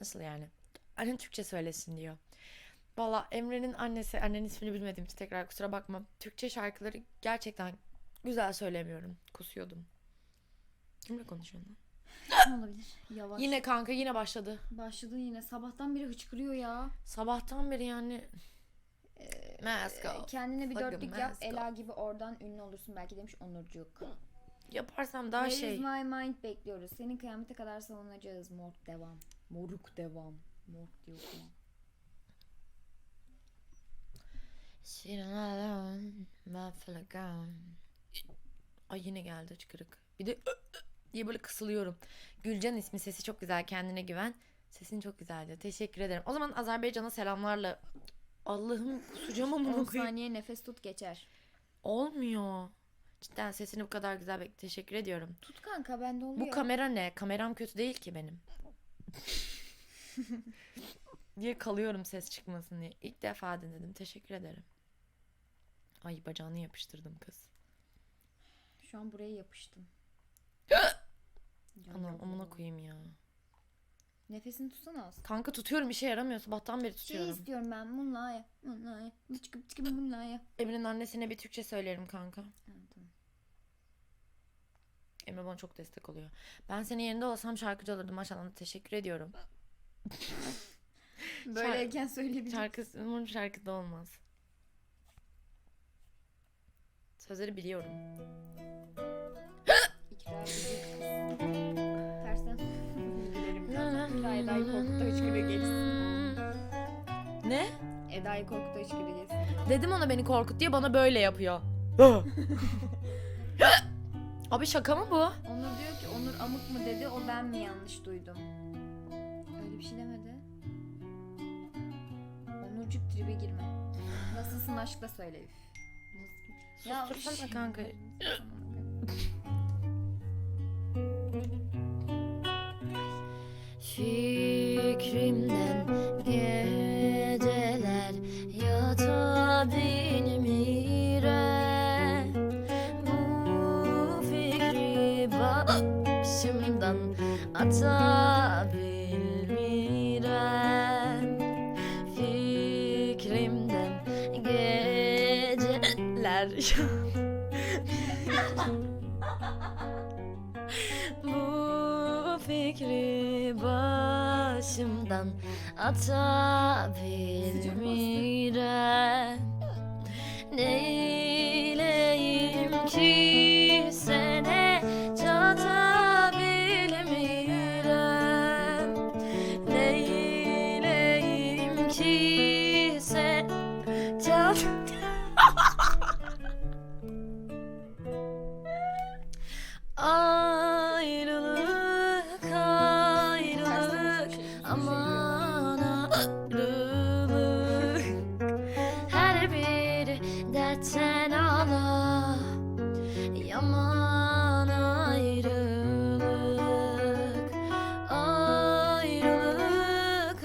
Nasıl yani? Annen Türkçe söylesin diyor. Valla Emre'nin annesi, annenin ismini bilmediğim için tekrar kusura bakma. Türkçe şarkıları gerçekten güzel söylemiyorum. Kusuyordum. Kimle konuşuyorsun lan? Kim olabilir? Yine Yavaş. kanka yine başladı. Başladın yine. Sabahtan beri hıçkırıyor ya. Sabahtan beri yani. Mask off. Kendine bir Fucking dörtlük yap. mask Ela off. gibi oradan ünlü olursun belki demiş Onurcuk. Yaparsam daha Where is şey. my mind bekliyoruz. Senin kıyamete kadar savunacağız. Morg devam. Moruk devam. Morg diyor okuma. Sitting alone, my feel gone. Ay yine geldi çıkırık. Bir de diye böyle kısılıyorum. Gülcan ismi, sesi çok güzel, kendine güven. Sesin çok güzeldi. Teşekkür ederim. O zaman Azerbaycan'a selamlarla. Allah'ım kusacağım 10 amına koyayım. saniye nefes tut geçer. Olmuyor. Cidden sesini bu kadar güzel teşekkür ediyorum. Tut kanka bende oluyor. Bu kamera ne? Kameram kötü değil ki benim. Diye kalıyorum ses çıkmasın diye. İlk defa denedim. Teşekkür ederim. Ay bacağını yapıştırdım kız. Şu an buraya yapıştım. Anam amına koyayım ya. Nefesini tutsana az. Kanka tutuyorum, işe yaramıyor. Sabahtan beri Şey tutuyorum. istiyorum ben Munla'ya. Munla'ya. Çıkıp çıkıp Munla'ya. Emre'nin annesine bir Türkçe söylerim kanka. Evet, tamam. Emre bana çok destek oluyor. Ben senin yerinde olsam şarkıcı olurdum maşallah. Teşekkür ediyorum. Böyleyken söyleyebilirim. Umarım şarkıda olmaz. Sözleri biliyorum. İkrar edecek kız. Tersten gülerim biraz. İkra Eda'yı korkut da hıçkırığı geçsin. Ne? Eda'yı korkut da hıçkırığı geçsin. Dedim ona beni korkut diye, bana böyle yapıyor. Abi şaka mı bu? Onur diyor ki Onur amık mı dedi, o ben mi yanlış duydum? Öyle bir şey demedi. Onurcuk tribe girme. Nasılsın aşkla söyle. Üf. Sustursana kanka. Fikrimden geceler yatabilmirem. Bu fikri başımdan atabilmirem. Fikrimden geceler bu fikri başımdan atabilmirem. Neyleyim ki sene çatabilmirem. Neyleyim ki sen çat Ayrılık, ayrılık, aman ayrılık. Her biri dertten ağla, yaman ayrılık. Ayrılık,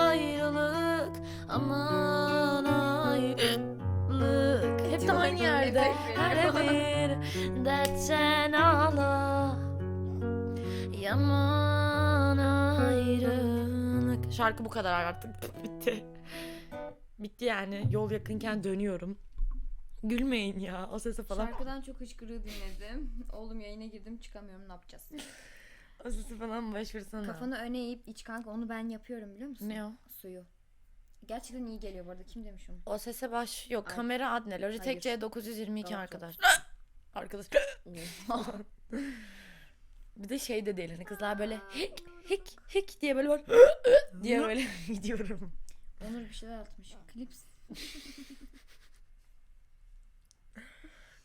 ayrılık, aman ayrılık. Hep de aynı yerde. Her bir dertten ağla, yaman ayrılık. Şarkı bu kadar artık. Bitti. Bitti yani. Yol yakınken dönüyorum. Gülmeyin ya. O sesi falan. Şarkıdan çok hıçkırığı dinledim. Oğlum yayına girdim çıkamıyorum, ne yapacağız? O sesi falan başvursana. Kafanı öne eğip iç kanka, onu ben yapıyorum biliyor musun? Ne o? Suyu. Gerçekten iyi geliyor bu arada, kim demiş onu? O sese baş yok. Ay. Kamera ad ne? Logitech Hayır. C922 Tamam, arkadaş. Arkadaş. Oha. Bir de şey de değil. Hani kızlar böyle hik hik hik diye böyle var. diye böyle gidiyorum. Onur bir şeyler atmış. Klips.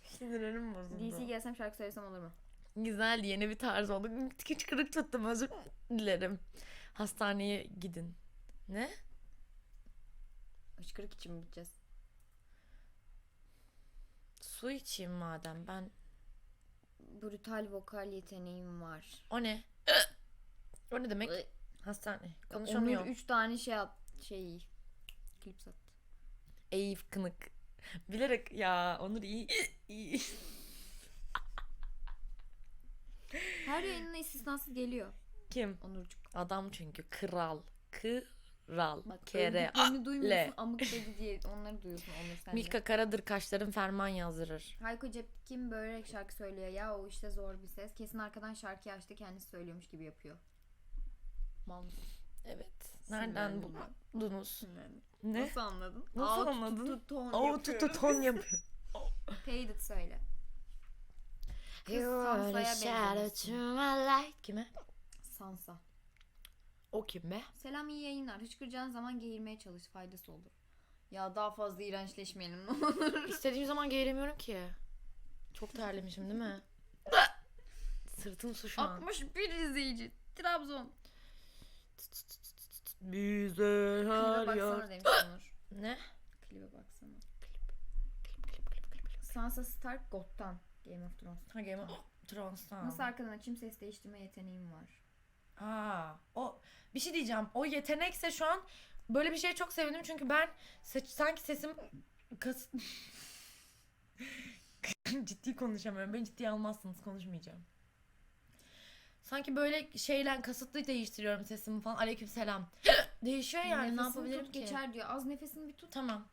Sinirlerim bozuldu. DC gelsem şarkı söylesem olur mu? Güzeldi, yeni bir tarz oldu. Küçük kırık tuttum, özür dilerim. Hastaneye gidin. Ne? Hıçkırık için mi gideceğiz? Su içeyim madem ben. Brutal vokal yeteneğim var. O ne? O ne demek? Iı. Hastane. Onur Konuşamıyorum. 3 tane klips attı. Eyüp kınık. Bilerek ya, Onur iyi. Her yayınına istisnasız geliyor. Kim? Onurcuk. Adam çünkü kral. Kral. Bak Kere. övdüklerini duymuyorsun, Le. amık dedi diye onları duyuyorsun Onur sen de. Milka karadır, kaşların ferman yazdırır. Hayko Cepkin börek şarkı söylüyor ya, o işte zor bir ses. Kesin arkadan şarkıyı açtı, kendisi söylüyormuş gibi yapıyor. Mal mısın? Evet. Nereden Sinirlendim buldunuz? Sinirlendim. Ne? Nasıl anladın? Nasıl Aa, anladın? Tut, ton O yapıyorum. tutu ton yapıyor. Faded söyle. Kız You are Sansa'ya the shadow benzemişsin. to my light. Kime? Sansa. O kim be? Selam, iyi yayınlar. Hıçkıracağın zaman geğirmeye çalış, faydası olur. Ya daha fazla iğrençleşmeyelim ne olur. İstediğim zaman geğiremiyorum ki. Çok terlemişim değil mi? Sırtım su şu an. 61 izleyici. Trabzon. Bize Klibe her baksana yer. demiş Onur. Ne? Klibe baksana. Sansa Stark God'dan. Game of Thrones. Ha Game of Thrones'tan. Nasıl arkadan açayım, ses değiştirme yeteneğim var. Aa, o bir şey diyeceğim. O yetenekse şu an böyle bir şeye çok sevindim çünkü ben sanki sesim ciddi konuşamıyorum. Beni ciddiye almazsınız, konuşmayacağım. Sanki böyle şeyle kasıtlı değiştiriyorum sesimi falan. Aleykümselam. Değişiyor yani, ne Nefesini yapabilirim tut ki? geçer diyor. Az nefesini bir tut. Tamam.